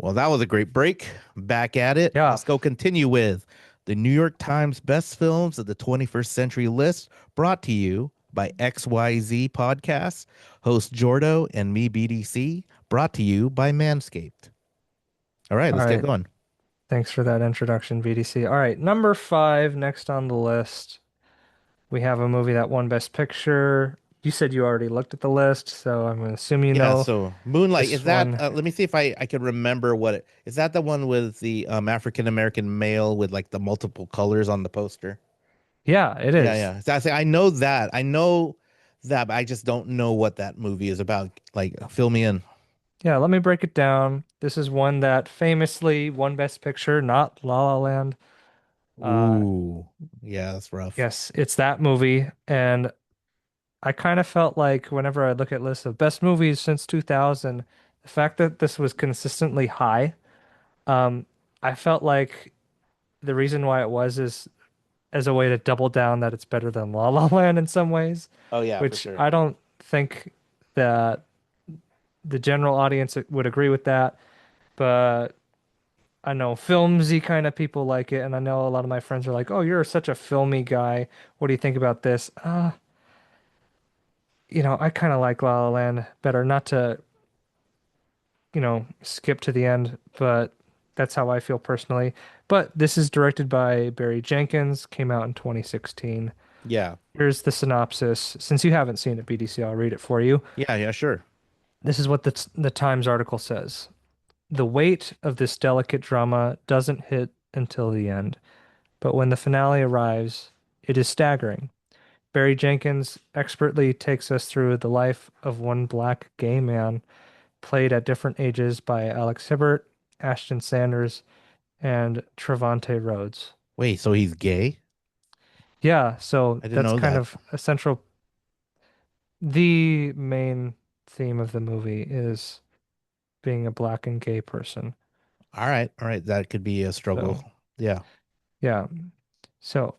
Well, that was a great break. Back at it. Yeah. Let's go continue with the New York Times best films of the 21st century list, brought to you by XYZ Podcast, host Jordo and me, BDC, brought to you by Manscaped. All right, All let's get right. going. Thanks for that introduction, VDC. All right. Number five, next on the list, we have a movie that won Best Picture. You said you already looked at the list, so I'm going to assume you Yeah, know so Moonlight, is this that, one. let me see if I can remember is that the one with the African American male with like the multiple colors on the poster? Yeah, it Yeah, is. yeah. So I say I know that. I know that, but I just don't know what that movie is about. Like, fill me in. Yeah, let me break it down. This is one that famously won Best Picture, not La La Land. Uh, Ooh, yeah, that's rough. yes, it's that movie. And I kind of felt like whenever I look at lists of best movies since 2000, the fact that this was consistently high, um, I felt like the reason why it was is as a way to double down that it's better than La La Land in some ways, Oh yeah, for which sure. I don't think that the general audience would agree with that. But I know filmsy kind of people like it, and I know a lot of my friends are like, "Oh, you're such a filmy guy. What do you think about this?" I kind of like La La Land better. Not to, skip to the end, but that's how I feel personally. But this is directed by Barry Jenkins, came out in 2016. Yeah, Here's the synopsis. Since you haven't seen it, BDC, I'll read it for you. yeah, yeah, sure. This is what the Times article says. The weight of this delicate drama doesn't hit until the end, but when the finale arrives, it is staggering. Barry Jenkins expertly takes us through the life of one black gay man, played at different ages by Alex Hibbert, Ashton Sanders, and Trevante Rhodes. Wait, so he's gay? Yeah, so I didn't that's know kind that. of a central, the main theme of the movie is being a black and gay person. All right, that could be a struggle. So, Yeah. yeah. So,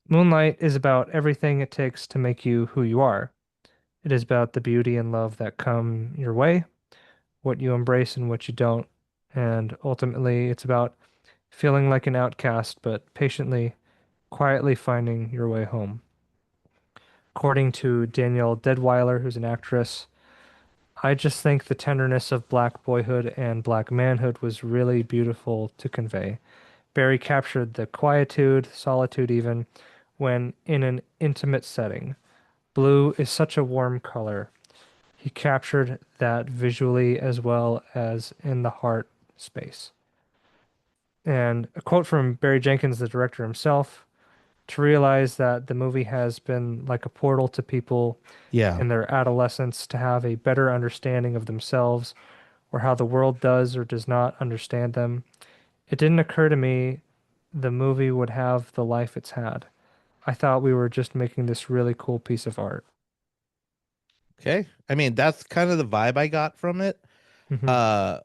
Moonlight is about everything it takes to make you who you are. It is about the beauty and love that come your way, what you embrace and what you don't. And ultimately, it's about feeling like an outcast, but patiently, quietly finding your way home. According to Danielle Deadweiler, who's an actress, I just think the tenderness of black boyhood and black manhood was really beautiful to convey. Barry captured the quietude, solitude even, when in an intimate setting. Blue is such a warm color. He captured that visually as well as in the heart space. And a quote from Barry Jenkins, the director himself, to realize that the movie has been like a portal to people Yeah. in their adolescence to have a better understanding of themselves or how the world does or does not understand them. It didn't occur to me the movie would have the life it's had. I thought we were just making this really cool piece of art. Okay. I mean, that's kind of the vibe I got from it. Hmm.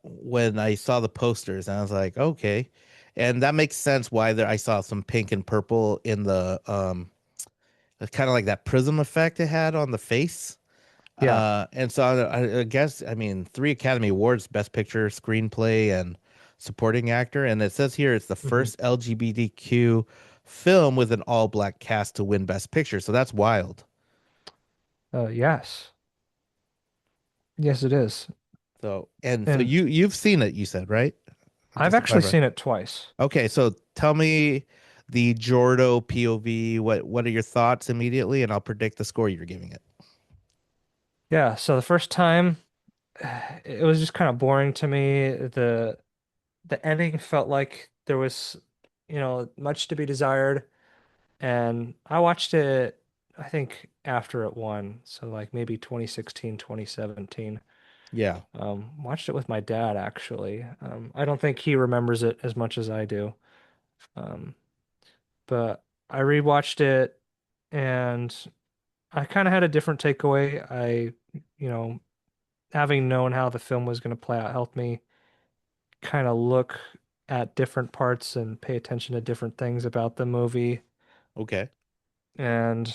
When I saw the posters, and I was like, okay. And that makes sense why there I saw some pink and purple in the kind of like that prism effect it had on the face. Yeah. And so I guess, I mean, three Academy Awards: Best Picture, Screenplay, and Supporting Actor. And it says here it's the Hmm. first LGBTQ film with an all-black cast to win Best Picture. So that's wild. Yes. Yes, it is. And so And you've seen it, you said, right? I've Just to actually clarify. seen it twice. Okay, so tell me the Jordo POV. What are your thoughts immediately, and I'll predict the score you're giving it. Yeah, so the first time it was just kind of boring to me. The ending felt like there was, much to be desired. And I watched it, I think, after it won. So like maybe 2016, 2017. Yeah. Watched it with my dad actually. I don't think he remembers it as much as I do. Um, but I rewatched it and I kind of had a different takeaway. You know, having known how the film was going to play out helped me kind of look at different parts and pay attention to different things about the movie. Okay. And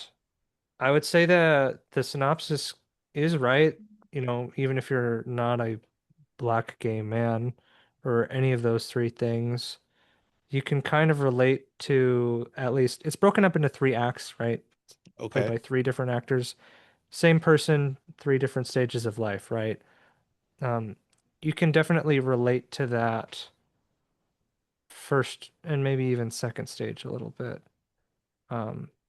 I would say that the synopsis is right, even if you're not a black gay man or any of those three things, you can kind of relate to at least it's broken up into three acts, right? Played Okay. by three different actors. Same person, three different stages of life, right? Um, you can definitely relate to that first and maybe even second stage a little bit.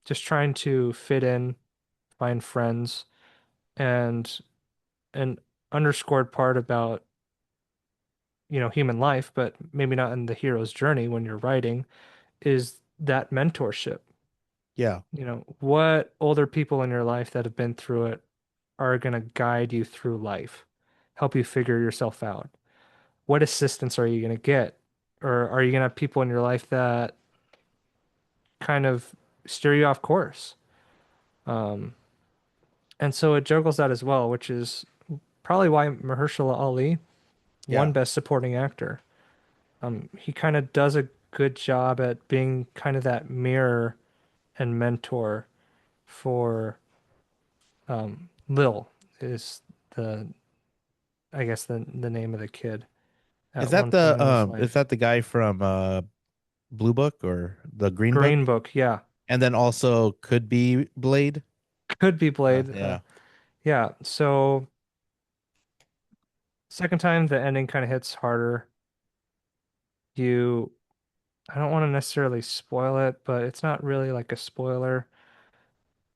Just trying to fit in, find friends, and an underscored part about, human life, but maybe not in the hero's journey when you're writing, is that mentorship. Yeah. What older people in your life that have been through it are going to guide you through life, help you figure yourself out? What assistance are you going to get? Or are you going to have people in your life that kind of steer you off course? Um, and so it juggles that as well, which is probably why Mahershala Ali won Yeah. Best Supporting Actor. He kind of does a good job at being kind of that mirror and mentor for Lil is the I guess the name of the kid Is at that one point in his life. the guy from Blue Book or the Green Book? Green Book, yeah. And then also could be Blade? Could be Blade. Yeah. Yeah, so second time the ending kind of hits harder. You I don't want to necessarily spoil it, but it's not really like a spoiler.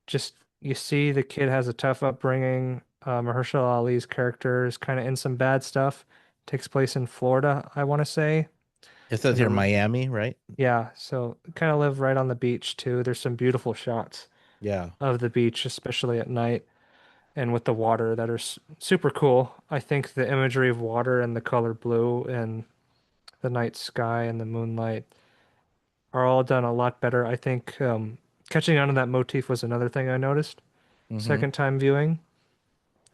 Just you see the kid has a tough upbringing. Mahershala Ali's character is kind of in some bad stuff. Takes place in Florida, I want to say. It says In here the Miami, right? Yeah, so kind of live right on the beach too. There's some beautiful shots Yeah. of the beach, especially at night and with the water that are super cool. I think the imagery of water and the color blue and the night sky and the moonlight are all done a lot better. I think catching on to that motif was another thing I noticed. Mm-hmm. Second time viewing,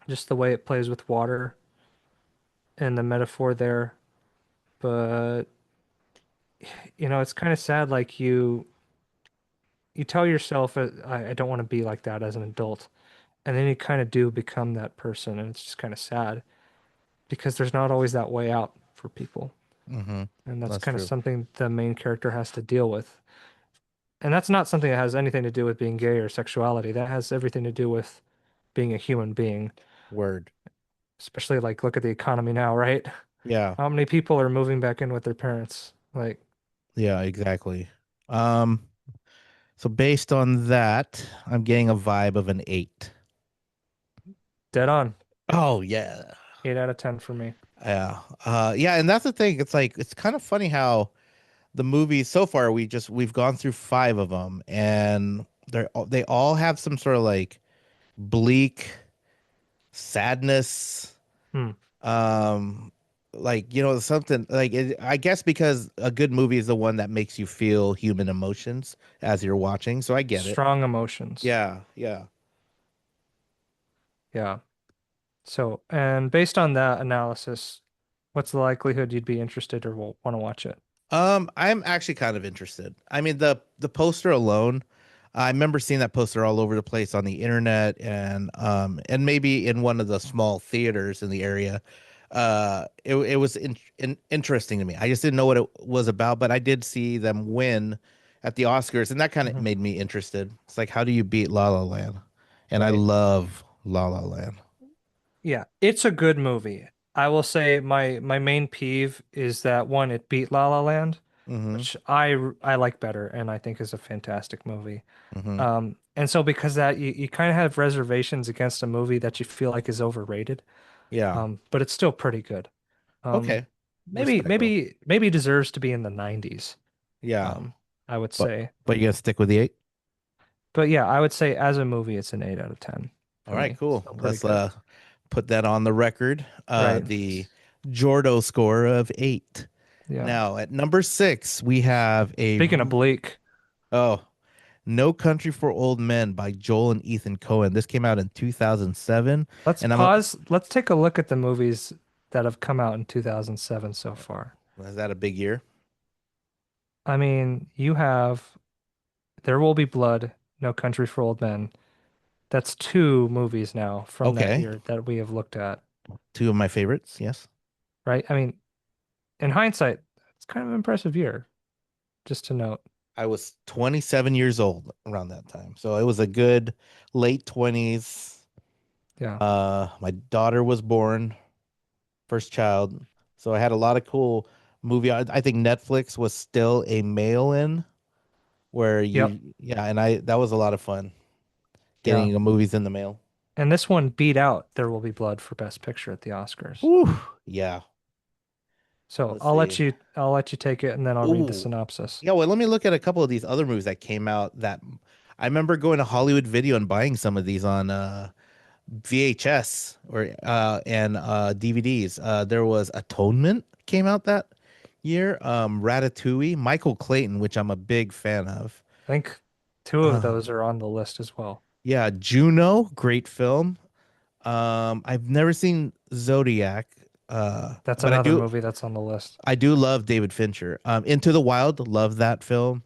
just the way it plays with water and the metaphor there. But it's kind of sad. Like you tell yourself, I don't want to be like that as an adult, and then you kind of do become that person, and it's just kind of sad because there's not always that way out for people, Mm-hmm. and that's That's kind of true. something the main character has to deal with. And that's not something that has anything to do with being gay or sexuality. That has everything to do with being a human being, Word. especially like look at the economy now, right? Yeah. How many people are moving back in with their parents? Like Yeah, exactly. Um, so based on that, I'm getting a vibe of an 8. dead on. Oh yeah. 8 out of 10 for me. Yeah. Yeah, and that's the thing. It's like it's kind of funny how the movies so far we've gone through 5 of them and they all have some sort of like bleak sadness, Hmm. um like something like I guess because a good movie is the one that makes you feel human emotions as you're watching, so I get it. Strong emotions. Yeah, yeah. Yeah. So, and based on that analysis, what's the likelihood you'd be interested or will want to watch it? I'm actually kind of interested. I mean, the poster alone, I remember seeing that poster all over the place on the internet and maybe in one of the small theaters in the area. It was interesting to me. I just didn't know what it was about, but I did see them win at the Oscars, and that kind of Mhm. made me interested. It's like, how do you beat La La Land? And I Right. love La La Land. Yeah, it's a good movie. I will say my main peeve is that one, it beat La La Land, Mm-hmm. which I like better and I think is a fantastic movie. Mm-hmm. And so because that you kind of have reservations against a movie that you feel like is overrated, Yeah. but it's still pretty good. Um, Okay. maybe Respectable. maybe maybe deserves to be in the 90s. Yeah. Um, I would But say. but you gonna stick with the 8? But yeah, I would say as a movie, it's an 8 out of 10 All for right, me. cool. Still pretty Let's good. put that on the record. Right. The Jordo score of 8. Yeah. Now at number 6, we have Speaking of bleak, oh, No Country for Old Men by Joel and Ethan Cohen. This came out in 2007, let's and I'm a, pause. Let's take a look at the movies that have come out in 2007 so far. is that a big year? I mean, you have There Will Be Blood, No Country for Old Men. That's two movies now from that Okay, year that we have looked at, two of my favorites. Yes. right? I mean, in hindsight, it's kind of an impressive year, just to note. I was 27 years old around that time. So it was a good late 20s. Yeah. My daughter was born, first child. So I had a lot of cool movie. I think Netflix was still a mail-in where Yep. yeah, and that was a lot of fun Yeah. getting movies in the mail. And this one beat out There Will Be Blood for Best Picture at the Oscars. Whew, yeah. So Let's see. I'll let you take it and then I'll read the Ooh, synopsis. yeah. Well, let me look at a couple of these other movies that came out that I remember going to Hollywood Video and buying some of these on VHS or and DVDs. There was Atonement came out that year. Ratatouille, Michael Clayton, which I'm a big fan of. I think two of Uh, those are on the list as well. yeah, Juno, great film. I've never seen Zodiac, That's but another movie that's on the list. I do love David Fincher. Into the Wild, love that film.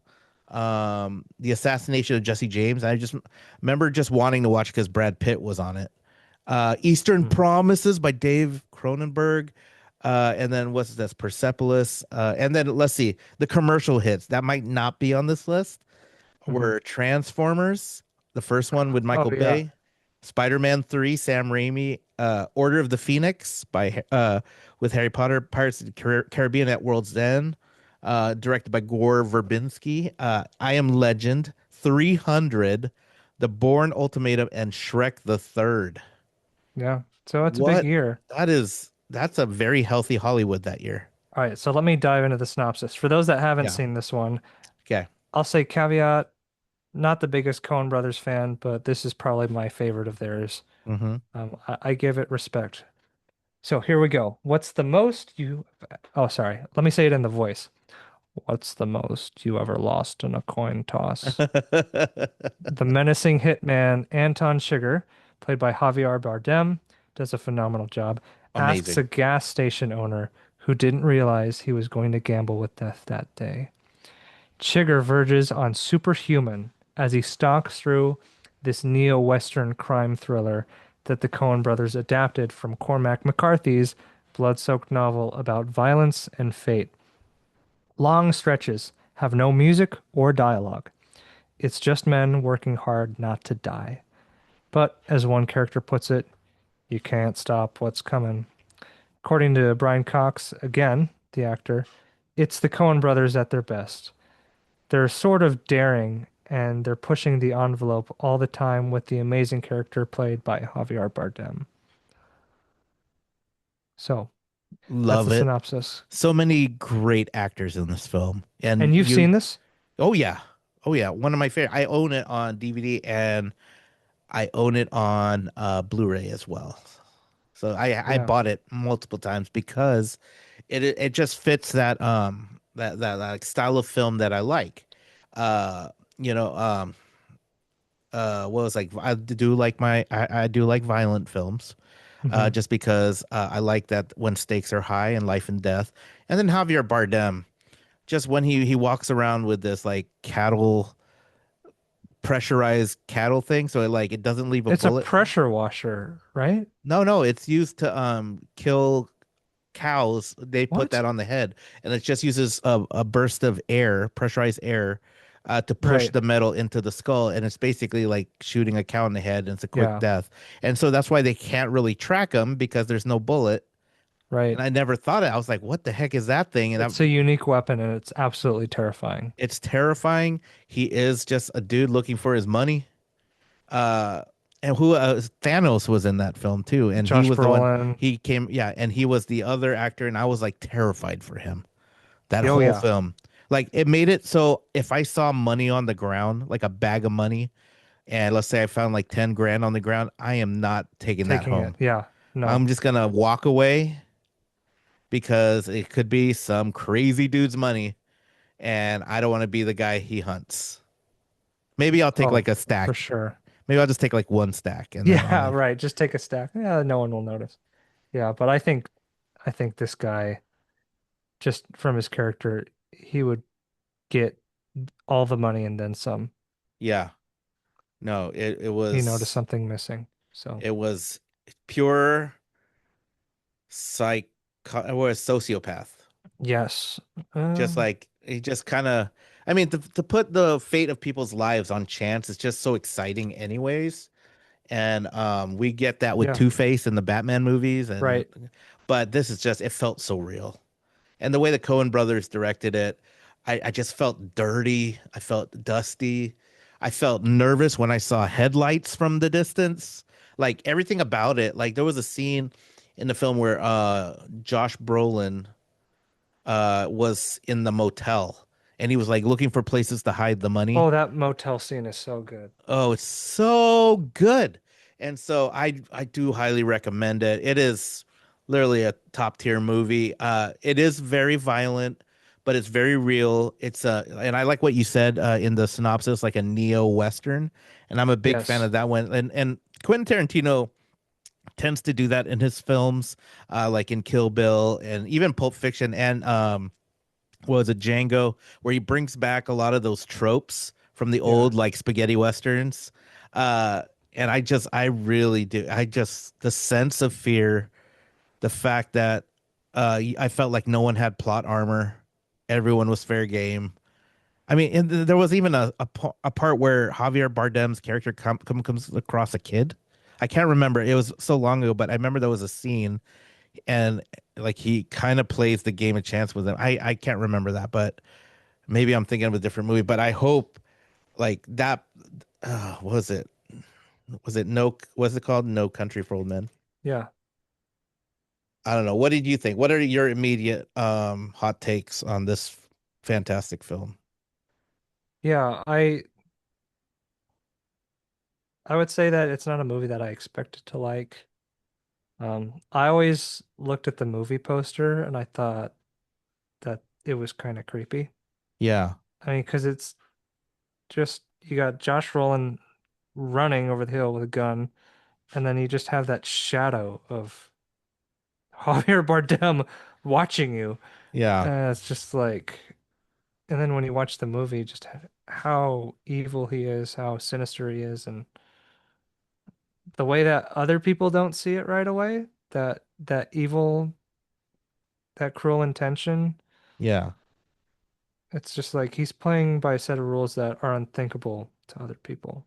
The Assassination of Jesse James, I just remember just wanting to watch because Brad Pitt was on it. Eastern Hmm. Promises by Dave Cronenberg. And then what's this? Persepolis. And then let's see, the commercial hits that might not be on this list Hmm. were Transformers, the first one with Oh Michael yeah. Bay, Spider-Man 3, Sam Raimi, Order of the Phoenix by with Harry Potter, Pirates of the Caribbean at World's End, directed by Gore Verbinski, I Am Legend, 300, The Bourne Ultimatum, and Shrek the Third. Yeah. So it's a big What? year. That's a very healthy Hollywood that year. All right, so let me dive into the synopsis. For those that haven't Yeah. seen this one, Okay. I'll say caveat, not the biggest Coen Brothers fan, but this is probably my favorite of theirs. Mm-hmm. I give it respect. So here we go. What's the most you... Oh, sorry. Let me say it in the voice. What's the most you ever lost in a coin toss? The menacing hitman Anton Chigurh, played by Javier Bardem, does a phenomenal job, asks a Amazing. gas station owner who didn't realize he was going to gamble with death that day. Chigurh verges on superhuman as he stalks through this neo-Western crime thriller that the Coen brothers adapted from Cormac McCarthy's blood-soaked novel about violence and fate. Long stretches have no music or dialogue. It's just men working hard not to die. But as one character puts it, you can't stop what's coming. According to Brian Cox, again, the actor, it's the Coen brothers at their best. They're sort of daring and they're pushing the envelope all the time with the amazing character played by Javier Bardem. So that's Love the it. synopsis. So many great actors in this film. And And you've you seen this? Oh yeah. Oh yeah. One of my favorite. I own it on DVD and I own it on Blu-ray as well. So I Yeah. bought it multiple times because it just fits that like style of film that I like. Uh you know what was like I do like violent films. Hmm. Just because I like that when stakes are high in life and death. And then Javier Bardem, just when he walks around with this like cattle pressurized cattle thing, so it doesn't leave a It's a bullet. pressure washer, right? No, it's used to kill cows. They put What? that on the head, and it just uses a burst of air, pressurized air, to push Right. the metal into the skull, and it's basically like shooting a cow in the head, and it's a quick Yeah. death. And so that's why they can't really track them because there's no bullet. Right. And I never thought it. I was like, what the heck is that thing? It's a unique weapon and it's absolutely terrifying. It's terrifying. He is just a dude looking for his money. Uh, and who Thanos was in that film too, and he Josh was the one Brolin. he came, yeah, and he was the other actor, and I was like terrified for him that Oh whole yeah. film. Like it made it so if I saw money on the ground, like a bag of money, and let's say I found like 10 grand on the ground, I am not taking that Taking it. home. Yeah. No. I'm just gonna walk away because it could be some crazy dude's money, and I don't want to be the guy he hunts. Maybe I'll take Oh, like a for stack. sure. Maybe I'll just take like one stack and then I'll Yeah, leave. right. Just take a stack. Yeah, no one will notice. Yeah, but I think this guy, just from his character, he would get all the money and then some. Yeah. No, He noticed something missing. So, it was pure psych or a sociopath. Yes. Just Uh, like he just kind of, I mean, to put the fate of people's lives on chance is just so exciting, anyways. And we get that with yeah, Two-Face in the Batman movies, and right. but this is just it felt so real. And the way the Coen brothers directed it, I just felt dirty. I felt dusty. I felt nervous when I saw headlights from the distance. Like everything about it. Like there was a scene in the film where Josh Brolin was in the motel and he was like looking for places to hide the money. Oh, that motel scene is so good. Oh, it's so good. And so I do highly recommend it. It is literally a top tier movie. It is very violent, but it's very real. It's and I like what you said in the synopsis, like a neo western, and I'm a big fan Yes. of that one. And Quentin Tarantino tends to do that in his films, like in Kill Bill and even Pulp Fiction and was it Django, where he brings back a lot of those tropes from the Yeah. old like spaghetti westerns. Uh, and I really do. I just the sense of fear, the fact that I felt like no one had plot armor, everyone was fair game. I mean, and there was even a part where Javier Bardem's character comes across a kid. I can't remember. It was so long ago, but I remember there was a scene and like he kind of plays the game of chance with him. I can't remember that, but maybe I'm thinking of a different movie. But I hope like that. What was it? Was it no? What's it called? No Country for Old Men. Yeah. I don't know. What did you think? What are your immediate hot takes on this fantastic film? Yeah, I would say that it's not a movie that I expected to like. I always looked at the movie poster and I thought that it was kind of creepy. Yeah, I mean, because it's just you got Josh Brolin running over the hill with a gun, and then you just have that shadow of Javier Bardem watching you. yeah, It's just like, and then when you watch the movie, just how evil he is, how sinister he is, and the way that other people don't see it right away, that evil, that cruel intention, yeah. it's just like he's playing by a set of rules that are unthinkable to other people.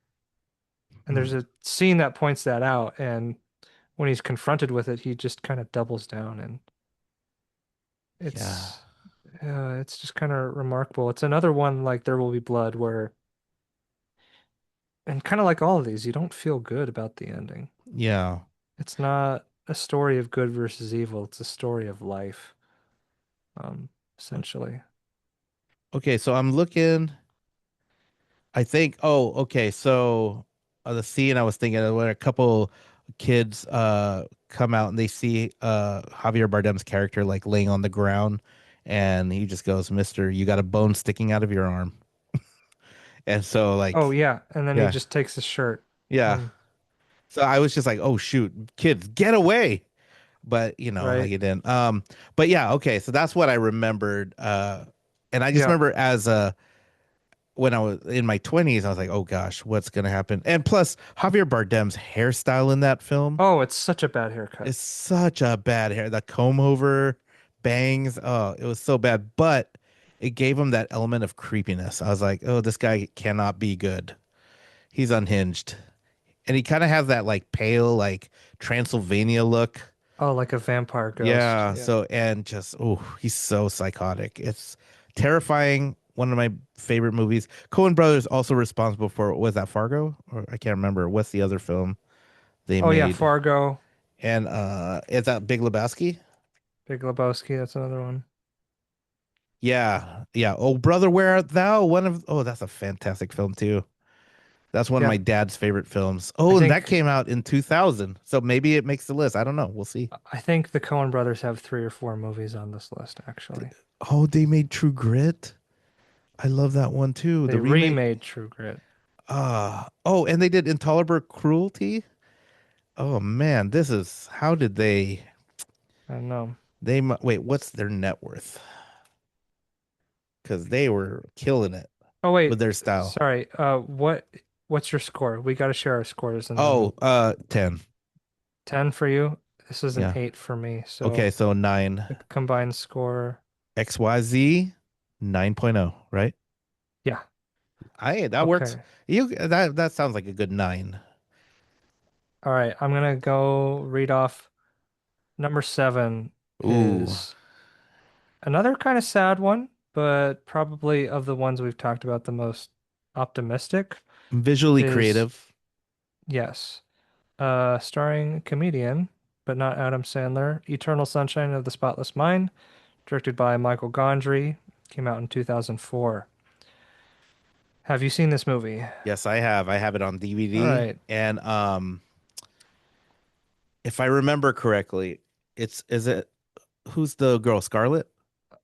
And Hmm. there's a scene that points that out, and when he's confronted with it, he just kind of doubles down, and Yeah, it's it's just kind of remarkable. It's another one like There Will Be Blood where, and kind of like all of these, you don't feel good about the ending. yeah. It's not a story of good versus evil. It's a story of life, essentially. Okay, so I'm looking. I think. Oh, okay. So the scene I was thinking of where a couple kids come out and they see Javier Bardem's character like laying on the ground, and he just goes, "Mister, you got a bone sticking out of your arm." And so Oh like, yeah, and then he yeah, just takes his shirt yeah. and So I was just like, "Oh shoot, kids, get away!" But like right. it didn't. But yeah, okay. So that's what I remembered. And I just Yeah. remember as a when I was in my 20s, I was like, oh gosh, what's gonna happen? And plus, Javier Bardem's hairstyle in that film Oh, it's such a bad haircut. is such a bad hair. The comb over, bangs, oh, it was so bad. But it gave him that element of creepiness. I was like, oh, this guy cannot be good. He's unhinged. And he kind of has that like pale, like Transylvania look. Oh, like a vampire ghost. Yeah. Yeah. So and just he's so psychotic. It's terrifying. One of my favorite movies. Coen Brothers also responsible for was that Fargo? Or I can't remember. What's the other film they Oh yeah, made? Fargo, And is that Big Lebowski? Big Lebowski, that's another one. Yeah. Yeah. Oh brother, where art thou? That's a fantastic film too. That's one of Yeah. my dad's favorite films. I Oh, and that think came out in 2000. So maybe it makes the list. I don't know. We'll see. I think the Coen brothers have 3 or 4 movies on this list, actually. Oh, they made True Grit. I love that one too. They The remake. remade True Grit. Oh, and they did Intolerable Cruelty. Oh man, this is how did I don't know. wait, what's their net worth? Because they were killing it Oh with wait, their style. sorry. What's your score? We got to share our scores and then Oh, we'll 10. 10 for you. This is an Yeah. 8 for me. Okay, So so 9. the combined score. XYZ 9.0, right? Yeah. I that works. Okay. That sounds like a good nine. All right. I'm gonna go read off number seven Ooh, is another kind of sad one, but probably of the ones we've talked about the most optimistic visually is creative. yes. Starring comedian, but not Adam Sandler, Eternal Sunshine of the Spotless Mind, directed by Michael Gondry, came out in 2004. Have you seen this movie? Yes, I have. I have it on All DVD. right. And if I remember correctly, it's is it who's the girl? Scarlett? Who's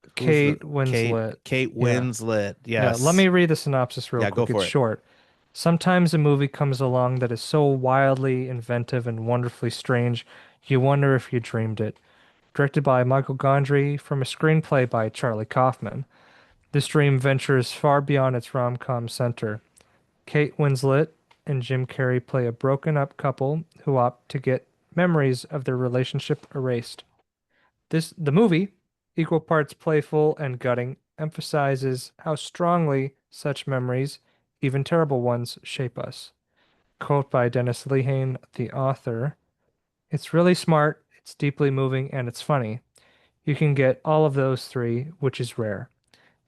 the Kate Winslet. Kate Yeah. Winslet. Yeah. Let Yes. me read the synopsis real Yeah, go quick. It's for it. short. Sometimes a movie comes along that is so wildly inventive and wonderfully strange, you wonder if you dreamed it. Directed by Michael Gondry from a screenplay by Charlie Kaufman. This dream ventures far beyond its rom-com center. Kate Winslet and Jim Carrey play a broken up couple who opt to get memories of their relationship erased. The movie, equal parts playful and gutting, emphasizes how strongly such memories, even terrible ones, shape us. Quote by Dennis Lehane, the author. It's really smart, it's deeply moving, and it's funny. You can get all of those three, which is rare.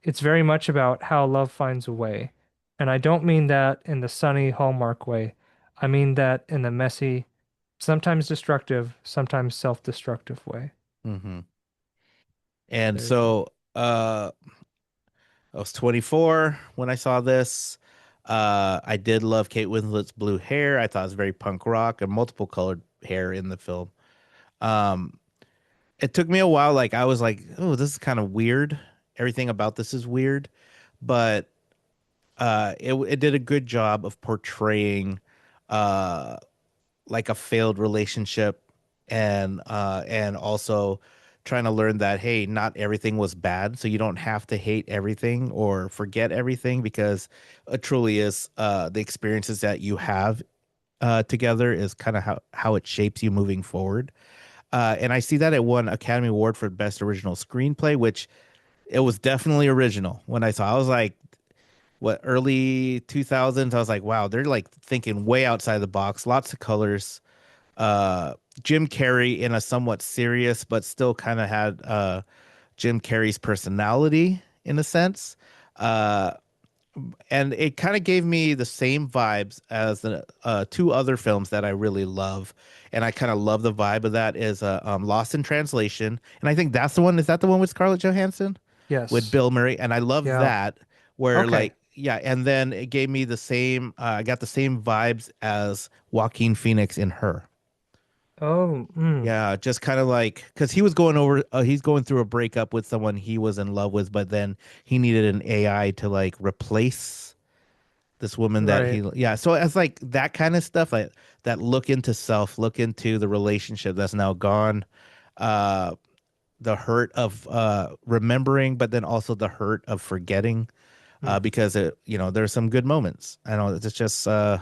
It's very much about how love finds a way. And I don't mean that in the sunny Hallmark way. I mean that in the messy, sometimes destructive, sometimes self-destructive way. Hmm. And There you go. so I was 24 when I saw this. I did love Kate Winslet's blue hair. I thought it was very punk rock and multiple colored hair in the film. Um, it took me a while. Like I was like, oh, this is kind of weird. Everything about this is weird, but it did a good job of portraying uh like a failed relationship and also trying to learn that hey, not everything was bad, so you don't have to hate everything or forget everything because it truly is the experiences that you have together is kind of how it shapes you moving forward. And I see that it won Academy Award for Best Original Screenplay, which it was definitely original. When I saw, I was like, what, early 2000s? I was like, wow, they're like thinking way outside the box. Lots of colors. uh Jim Carrey in a somewhat serious but still kind of had Jim Carrey's personality in a sense. Uh and it kind of gave me the same vibes as the two other films that I really love. And I kind of love the vibe of that is Lost in Translation. And I think that's the one. Is that the one with Scarlett Johansson? With Yes. Bill Murray? And I love Yeah. that where Okay. like yeah, and then it gave me the same I got the same vibes as Joaquin Phoenix in Her. Oh, Yeah, just kind of like because he's going through a breakup with someone he was in love with, but then he needed an AI to like replace this woman that right. he, yeah. So it's like that kind of stuff, like that look into self, look into the relationship that's now gone, uh, the hurt of remembering, but then also the hurt of forgetting, Hmm. because there's some good moments. I know it's just, yeah,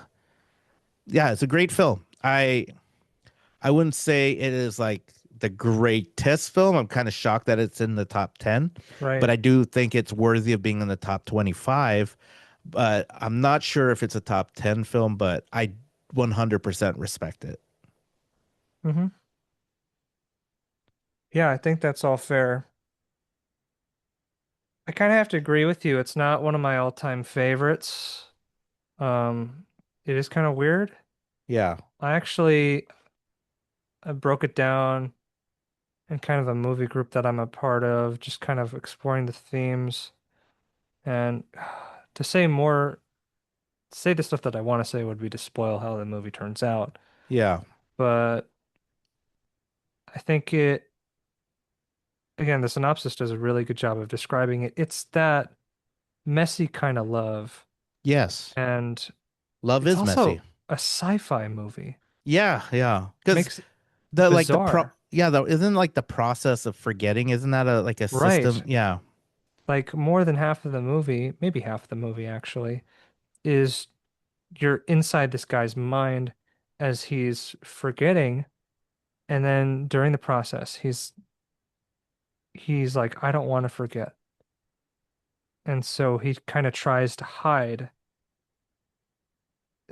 it's a great film. I wouldn't say it is like the greatest film. I'm kind of shocked that it's in the top 10, but Right. I do think it's worthy of being in the top 25. But I'm not sure if it's a top 10 film, but I 100% respect it. Hmm. Yeah, I think that's all fair. I kind of have to agree with you. It's not one of my all-time favorites. Um, it is kind of weird. Yeah. I broke it down in kind of a movie group that I'm a part of, just kind of exploring the themes and to say more, say the stuff that I want to say would be to spoil how the movie turns out. Yeah. But I think again, the synopsis does a really good job of describing it. It's that messy kind of love, Yes. and Love it's is messy. also a sci-fi movie. Yeah. Yeah. Because Makes it the like the pro bizarre, yeah, the isn't like the process of forgetting, isn't that a like a system? right? Yeah. Like more than half of the movie, maybe half the movie actually, is you're inside this guy's mind as he's forgetting, and then during the process, he's he's like, I don't want to forget. And so he kind of tries to hide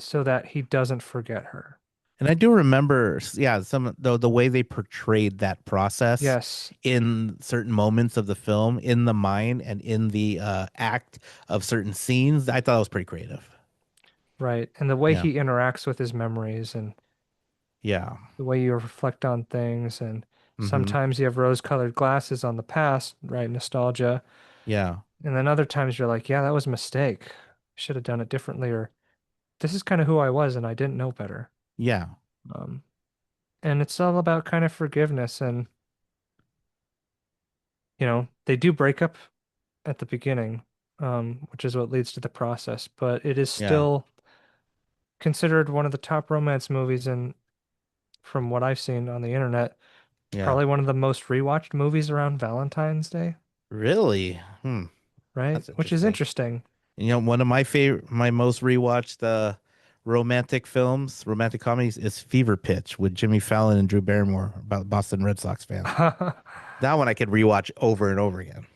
so that he doesn't forget her. And I do remember, yeah, some the way they portrayed that process Yes, in certain moments of the film, in the mind and in the act of certain scenes. I thought it was pretty creative. right. And the way Yeah, he interacts with his memories and yeah, the way you reflect on things. And mm-hmm, sometimes you have rose-colored glasses on the past, right? Nostalgia. yeah, And then other times you're like, yeah, that was a mistake. Should have done it differently. Or this is kind of who I was and I didn't know better. yeah, Um, and it's all about kind of forgiveness. And, they do break up at the beginning, which is what leads to the process. But it is yeah, still considered one of the top romance movies, and from what I've seen on the internet, it's yeah. probably one of the most rewatched movies around Valentine's Day, Really? Hmm. right? That's Which is interesting. interesting. One of my most rewatched romantic films, romantic comedies is Fever Pitch with Jimmy Fallon and Drew Barrymore about Boston Red Sox fan. That one I could rewatch over and over again.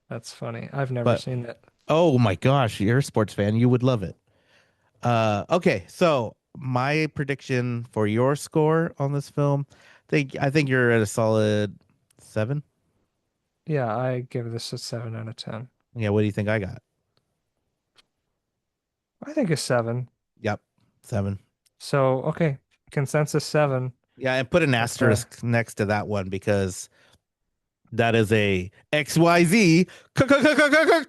That's funny. I've never But seen it. oh my gosh, you're a sports fan. You would love it. Okay, so my prediction for your score on this film, I think you're at a solid 7. Yeah, I give this a 7 out of 10. Yeah, what do you think I got? I think a 7. Yep, 7. So, okay, consensus 7. Yeah, and put an But asterisk next to that one because that is a XYZ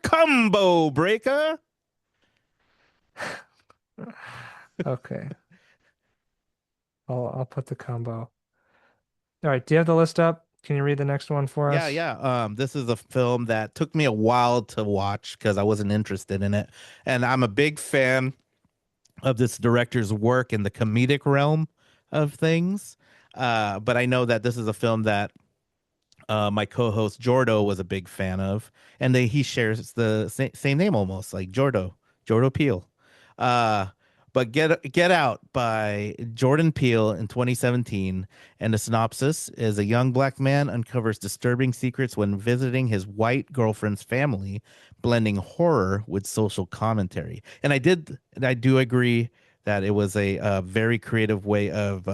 combo breaker. okay, I'll put the combo. All right, do you have the list up? Can you read the next one for Yeah, us? yeah. This is a film that took me a while to watch because I wasn't interested in it, and I'm a big fan of this director's work in the comedic realm of things. But I know that this is a film that my co-host Jordo was a big fan of, and he shares the same name almost, like Jordo Peele. Uh, but Get Out by Jordan Peele in 2017, and the synopsis is a young black man uncovers disturbing secrets when visiting his white girlfriend's family, blending horror with social commentary. And I do agree that it was a very creative way of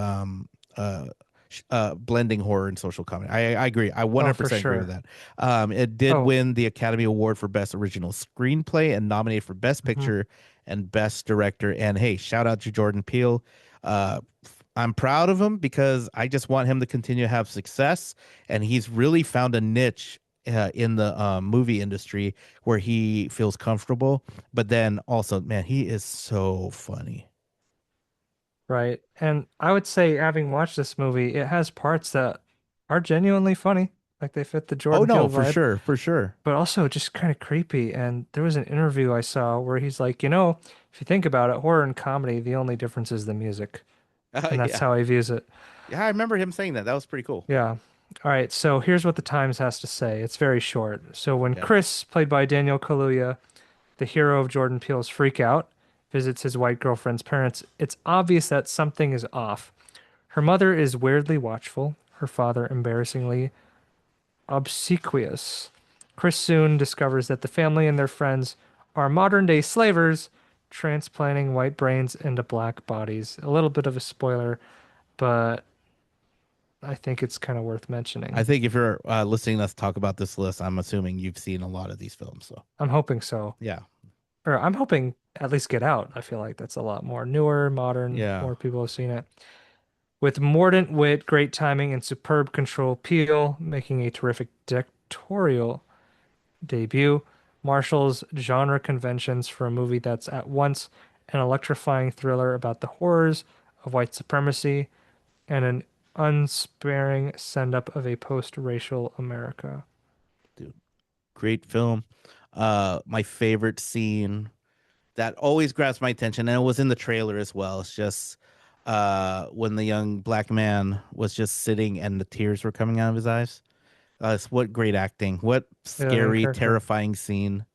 uh, blending horror and social comedy. I agree. I Oh, for 100% agree with sure. that. It did Oh, win the Academy Award for Best Original Screenplay and nominated for Best mhm. Picture and Best Director. And hey, shout out to Jordan Peele. Uh, I'm proud of him because I just want him to continue to have success. And he's really found a niche in the movie industry where he feels comfortable. But then also, man, he is so funny. Right. And I would say, having watched this movie, it has parts that are genuinely funny. Like they fit the Oh Jordan no, Peele for vibe, sure, for sure. but also just kind of creepy. And there was an interview I saw where he's like, if you think about it, horror and comedy, the only difference is the music. And that's Yeah, how he views it. yeah, I remember him saying that. That was pretty cool. Yeah. All right. So here's what the Times has to say. It's very short. So when Yeah, Chris, played by Daniel Kaluuya, the hero of Jordan Peele's Freak Out, visits his white girlfriend's parents, it's obvious that something is off. Her mother is weirdly watchful, her father embarrassingly obsequious. Chris soon discovers that the family and their friends are modern day slavers, transplanting white brains into black bodies. A little bit of a spoiler, but I think it's kind of worth I mentioning. think if you're listening to us talk about this list, I'm assuming you've seen a lot of these films. So I'm hoping so. yeah, Or I'm hoping at least Get Out. I feel like that's a lot more newer, modern, yeah, more people have seen it. With mordant wit, great timing, and superb control, Peele making a terrific directorial debut, Marshall's genre conventions for a movie that's at once an electrifying thriller about the horrors of white supremacy and an unsparing send-up of a post-racial America. dude, great film. My favorite scene that always grabs my attention, and it was in the trailer as well. It's just when the young black man was just sitting and the tears were coming out of his eyes. What great acting! What Yeah, the main scary, character. terrifying scene.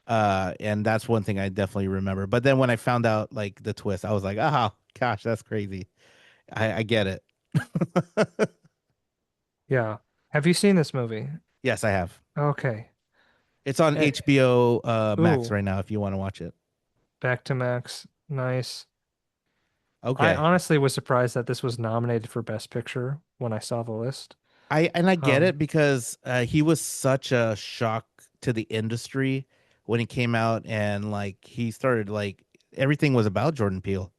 And that's one thing I definitely remember. But then when I found out like the twist, I was like, oh gosh, that's crazy. I get it. Yeah. Have you seen this movie? Yes, I have. Okay. It's on Eh, HBO Max ooh, right now if you want to watch it. back to Max. Nice. I Okay. honestly was surprised that this was nominated for Best Picture when I saw the list. I get Um, it because he was such a shock to the industry when he came out, and like he started like everything was about Jordan Peele.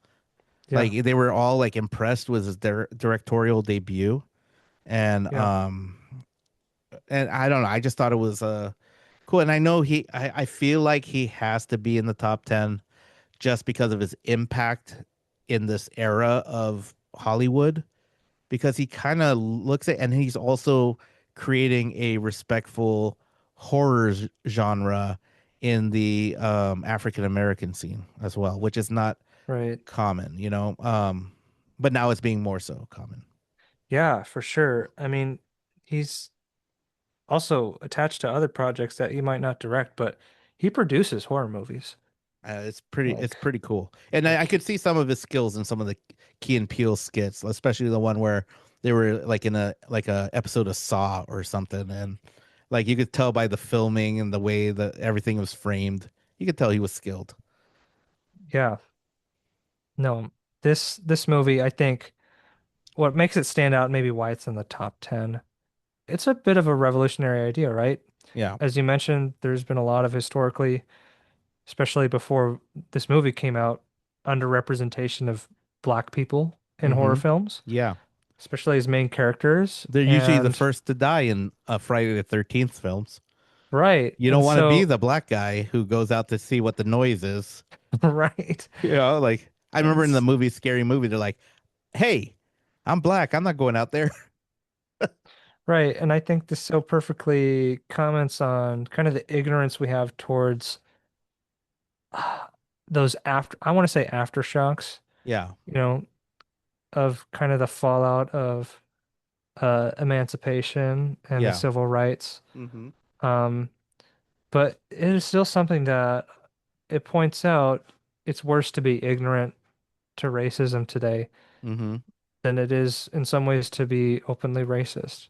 yeah, Like they were all like impressed with his directorial debut, and yeah, I don't know, I just thought it was cool. And I know I feel like he has to be in the top 10 just because of his impact in this era of Hollywood, because he kind of looks at, and he's also creating a respectful horror genre in the African American scene as well, which is not right. common, but now it's being more so common. Yeah, for sure. I mean, he's also attached to other projects that he might not direct, but he produces horror movies. It's Like, pretty cool, and I like, could see some of his skills in some of the Key and Peele skits, especially the one where they were like in a episode of Saw or something, and like you could tell by the filming and the way that everything was framed, you could tell he was skilled. yeah, no, this movie, I think what makes it stand out, maybe why it's in the top 10, it's a bit of a revolutionary idea, right? Yeah. As you mentioned, there's been a lot of historically, especially before this movie came out, underrepresentation of black people in horror Mm-hmm. films, Yeah. especially as main characters. They're usually the And first to die in Friday the 13th films. right. You don't And want to be so, the black guy who goes out to see what the noise is. right. Like I And remember in the movie Scary Movie, they're like, "Hey, I'm black. I'm not going out there." right. And I think this so perfectly comments on kind of the ignorance we have towards those after, I want to say aftershocks, Yeah. you know, of kind of the fallout of emancipation and the Yeah. civil rights. Mm-hmm. Um, but it is still something that it points out it's worse to be ignorant to racism today Mm-hmm. than it is in some ways to be openly racist.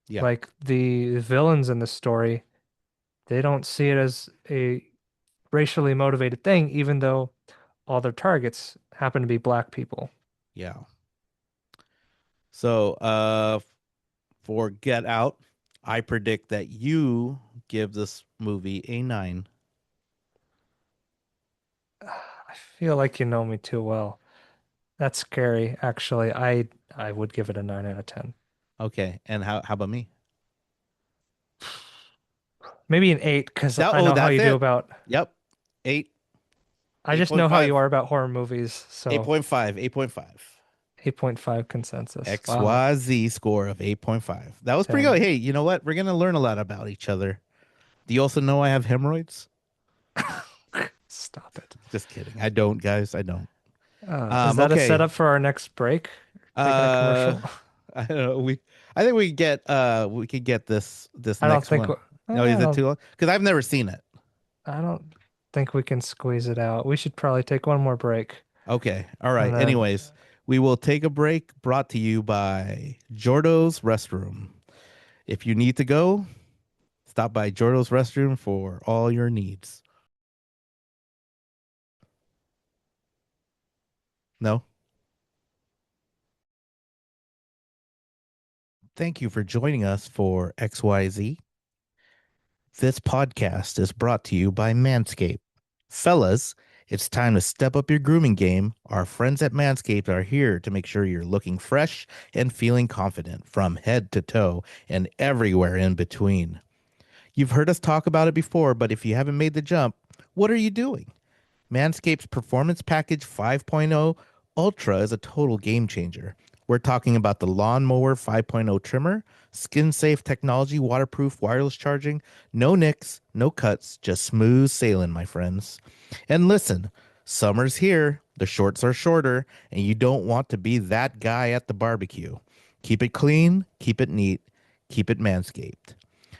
Yeah. Like the villains in this story, they don't see it as a racially motivated thing, even though all their targets happen to be black people. Yeah. So, for Get Out, I predict that you give this movie a 9. I feel like you know me too well. That's scary, actually. I would give it a 9 out of 10. Okay. And how about me? Maybe an 8 because That I oh, know how that's you do it. about Yep. 8, I just know how you 8.5. are about horror movies, so 8.5, 8.5. 8.5 consensus. Wow. XYZ score of 8.5. That was pretty good. Dang. Hey, you know what? We're gonna learn a lot about each other. Do you also know I have hemorrhoids? Stop it. Just kidding. I don't, guys. I don't. Is that a Okay. setup for our next break? Taking a Uh commercial? I don't know. I think we could get this I don't next think one. Oh, is it too long? Because I've never seen it. I don't think we can squeeze it out. We should probably take one more break Okay. All and right. then Anyways, we will take a break brought to you by Jordo's Restroom. If you need to go, stop by Jordo's Restroom for all your needs. No? Thank you for joining us for XYZ. This podcast is brought to you by Manscaped. Fellas, it's time to step up your grooming game. Our friends at Manscaped are here to make sure you're looking fresh and feeling confident from head to toe and everywhere in between. You've heard us talk about it before, but if you haven't made the jump, what are you doing? Manscaped's Performance Package 5.0 Ultra is a total game changer. We're talking about the Lawnmower 5.0 trimmer, skin safe technology, waterproof wireless charging, no nicks, no cuts, just smooth sailing, my friends. And listen, summer's here, the shorts are shorter, and you don't want to be that guy at the barbecue. Keep it clean, keep it neat, keep it manscaped.